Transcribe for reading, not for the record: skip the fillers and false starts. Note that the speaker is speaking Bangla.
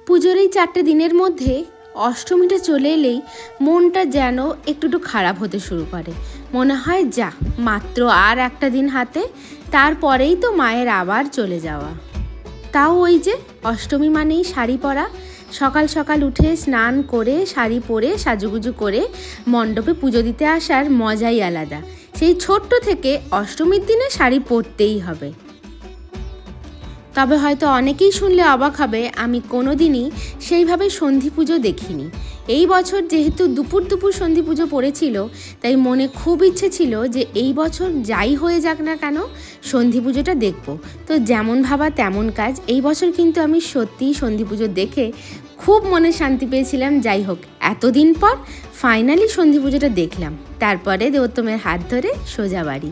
পুজোর এই 4টে দিনের মধ্যে অষ্টমীটা চলে এলেই মনটা যেন একটু খারাপ হতে শুরু করে। মনে হয় যা মাত্র আর একটা দিন হাতে, তারপরেই তো মায়ের আবার চলে যাওয়া। তাও ওই যে অষ্টমী মানেই শাড়ি পরা, সকাল সকাল উঠে স্নান করে শাড়ি পরে সাজুগুজু করে মণ্ডপে পুজো দিতে আসার মজাই আলাদা। সেই ছোট্ট থেকে অষ্টমীর দিনে শাড়ি পরতেই হবে। তবে হয়তো অনেকেই শুনলে অবাক হবে, আমি কোনো দিনই সেইভাবে সন্ধি পুজো দেখিনি। এই বছর যেহেতু দুপুর সন্ধি পুজো পড়েছিল, তাই মনে খুব ইচ্ছে ছিল যে এই বছর যাই হয়ে যাক না কেন সন্ধি পুজোটা দেখব। তো যেমন ভাবা তেমন কাজ, এই বছর কিন্তু আমি সত্যিই সন্ধি পুজো দেখে খুব মনে শান্তি পেয়েছিলাম। যাই হোক, এতদিন পর ফাইনালি সন্ধি পুজোটা দেখলাম, তারপরে দেবোত্তমের হাত ধরে সোজা বাড়ি।